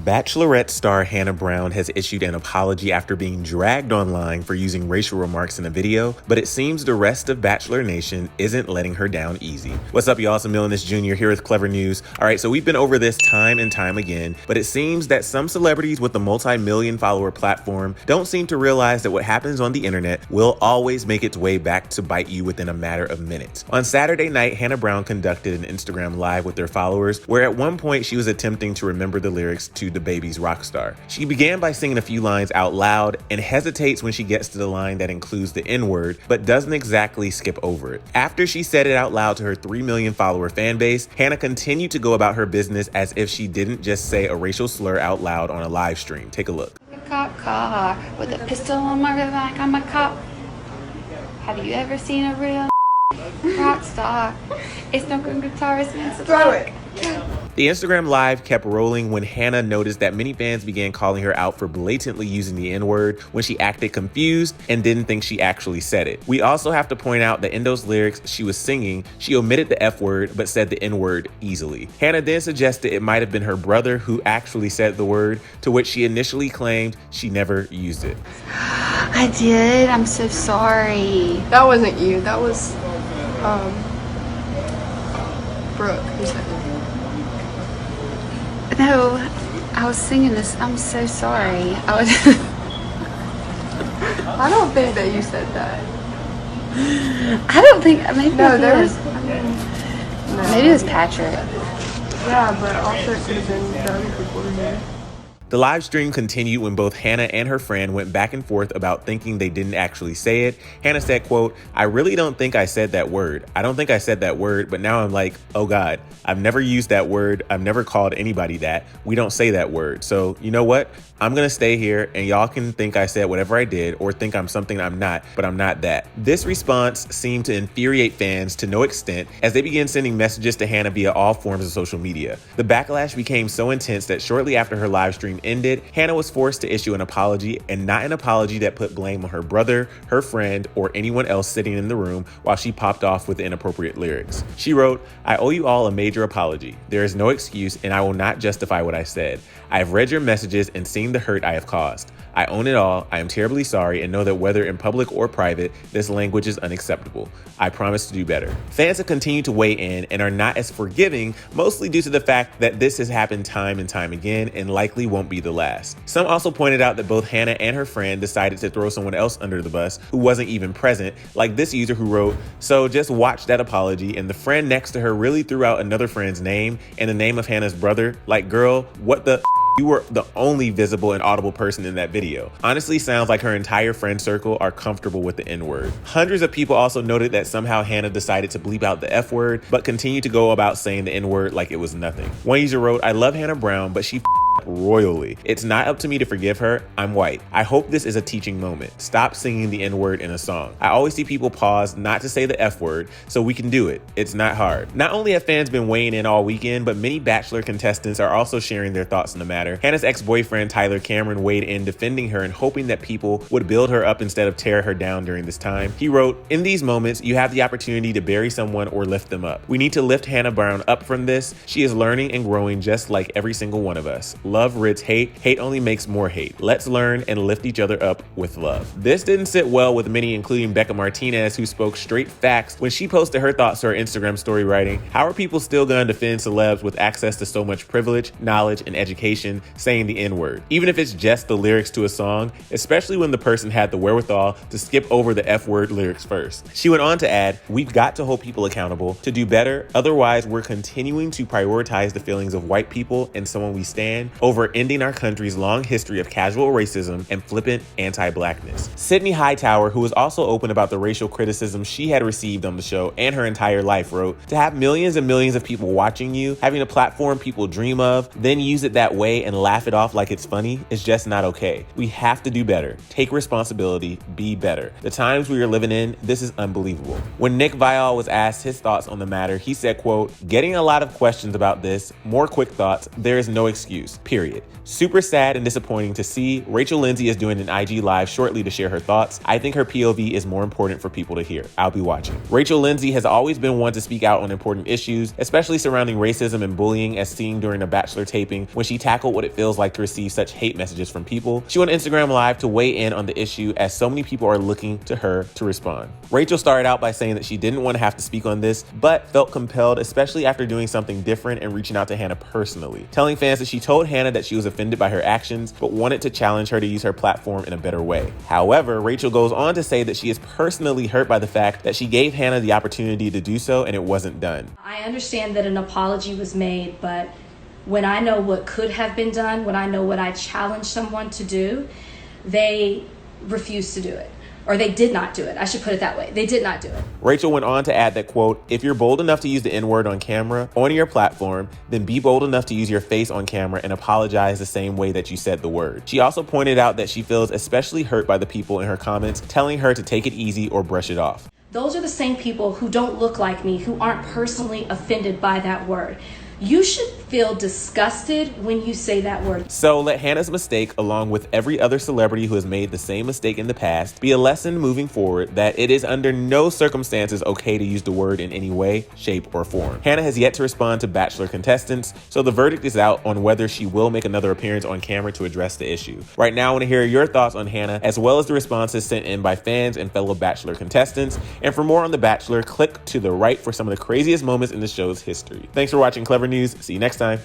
Bachelorette star Hannah Brown has issued an apology after being dragged online for using racial remarks in a video, but it seems the rest of Bachelor Nation isn't letting her down easy. What's up, y'all? It's Millennius Jr. here with Clevver News. All right, so we've been over this time and time again, but it seems that some celebrities with a multi-million follower platform don't seem to realize that what happens on the internet will always make its way back to bite you within a matter of minutes. On Saturday night, Hannah Brown conducted an Instagram live with their followers, where at one point she was attempting to remember the lyrics to DaBaby's Rockstar. She began by singing a few lines out loud and hesitates when she gets to the line that includes the N-word, but doesn't exactly skip over it. After she said it out loud to her 3 million follower fan base, Hannah continued to go about her business as if she didn't just say a racial slur out loud on a live stream. Take a look. A cop car with a pistol on my rib like I'm a cop. Have you ever seen a real rock star? It's no good guitarist, man. So throw it. The Instagram live kept rolling when Hannah noticed that many fans began calling her out for blatantly using the N-word when she acted confused and didn't think she actually said it. We also have to point out that in those lyrics she was singing, she omitted the F-word but said the N-word easily. Hannah then suggested it might have been her brother who actually said the word, to which she initially claimed she never used it. I did. I'm so sorry. That wasn't you. That was Brooke who said it. No, I was singing this. I'm so sorry. I don't think that you said that. I don't think. Maybe No, there it was. No. Maybe it was Patrick. Yeah, but also it could have been the other people in there. The live stream continued when both Hannah and her friend went back and forth about thinking they didn't actually say it. Hannah said, quote, "I really don't think I said that word. I don't think I said that word, but now I'm like, oh God, I've never used that word. I've never called anybody that. We don't say that word. So you know what? I'm gonna stay here and y'all can think I said whatever I did or think I'm something I'm not, but I'm not that." This response seemed to infuriate fans to no extent as they began sending messages to Hannah via all forms of social media. The backlash became so intense that shortly after her live stream ended, Hannah was forced to issue an apology, and not an apology that put blame on her brother, her friend, or anyone else sitting in the room while she popped off with inappropriate lyrics. She wrote, "I owe you all a major apology. There is no excuse and I will not justify what I said. I have read your messages and seen the hurt I have caused. I own it all. I am terribly sorry and know that whether in public or private, this language is unacceptable. I promise to do better." Fans have continued to weigh in and are not as forgiving, mostly due to the fact that this has happened time and time again and likely won't be the last. Some also pointed out that both Hannah and her friend decided to throw someone else under the bus who wasn't even present, like this user who wrote, "So just watch that apology," and the friend next to her really threw out another friend's name and the name of Hannah's brother. Like, girl, what the you were the only visible and audible person in that video. Honestly, sounds like her entire friend circle are comfortable with the N-word. Hundreds of people also noted that somehow Hannah decided to bleep out the F-word, but continued to go about saying the N-word like it was nothing. One user wrote, "I love Hannah Brown, but she royally. It's not up to me to forgive her. I'm white. I hope this is a teaching moment. Stop singing the N-word in a song. I always see people pause not to say the F-word, so we can do it. It's not hard." Not only have fans been weighing in all weekend, but many Bachelor contestants are also sharing their thoughts on the matter. Hannah's ex-boyfriend Tyler Cameron weighed in defending her and hoping that people would build her up instead of tear her down during this time. He wrote, "In these moments, you have the opportunity to bury someone or lift them up. We need to lift Hannah Brown up from this. She is learning and growing just like every single one of us. Love rids hate. Hate only makes more hate. Let's learn and lift each other up with love." This didn't sit well with many, including Becca Martinez, who spoke straight facts when she posted her thoughts to her Instagram story, writing, "How are people still gonna defend celebs with access to so much privilege, knowledge, and education saying the N-word? Even if it's just the lyrics to a song, especially when the person had the wherewithal to skip over the F-word lyrics first." She went on to add, "We've got to hold people accountable to do better. Otherwise, we're continuing to prioritize the feelings of white people and someone we stand over ending our country's long history of casual racism and flippant anti-blackness." Sydney Hightower, who was also open about the racial criticism she had received on the show and her entire life, wrote, "To have millions and millions of people watching you, having a platform people dream of, then use it that way and laugh it off like it's funny is just not okay. We have to do better. Take responsibility. Be better. The times we are living in, this is unbelievable." When Nick Viall was asked his thoughts on the matter, he said, quote, "Getting a lot of questions about this. More quick thoughts. There is no excuse. period. Super sad and disappointing to see. Rachel Lindsay is doing an IG live shortly to share her thoughts. I think her POV is more important for people to hear. I'll be watching. Rachel Lindsay has always been one to speak out on important issues, especially surrounding racism and bullying, as seen during a Bachelor taping when she tackled what it feels like to receive such hate messages from people. She went Instagram live to weigh in on the issue, as so many people are looking to her to respond. Rachel started out by saying that she didn't want to have to speak on this, but felt compelled, especially after doing something different and reaching out to Hannah personally, telling fans that she told Hannah that she was offended by her actions, but wanted to challenge her to use her platform in a better way. However, Rachel goes on to say that she is personally hurt by the fact that she gave Hannah the opportunity to do so and it wasn't done. I understand that an apology was made, but when I know what could have been done, when I know what I challenged someone to do, they refused to do it. Or they did not do it. I should put it that way. They did not do it. Rachel went on to add that, quote, if you're bold enough to use the N-word on camera, on your platform, then be bold enough to use your face on camera and apologize the same way that you said the word. She also pointed out that she feels especially hurt by the people in her comments telling her to take it easy or brush it off. Those are the same people who don't look like me, who aren't personally offended by that word. You should feel disgusted when you say that word. So let Hannah's mistake, along with every other celebrity who has made the same mistake in the past, be a lesson moving forward that it is under no circumstances okay to use the word in any way, shape, or form. Hannah has yet to respond to Bachelor contestants, so the verdict is out on whether she will make another appearance on camera to address the issue. Right now, I want to hear your thoughts on Hannah, as well as the responses sent in by fans and fellow Bachelor contestants. And for more on The Bachelor, click to the right for some of the craziest moments in the show's history. Thanks for watching Clevver News. See you next time.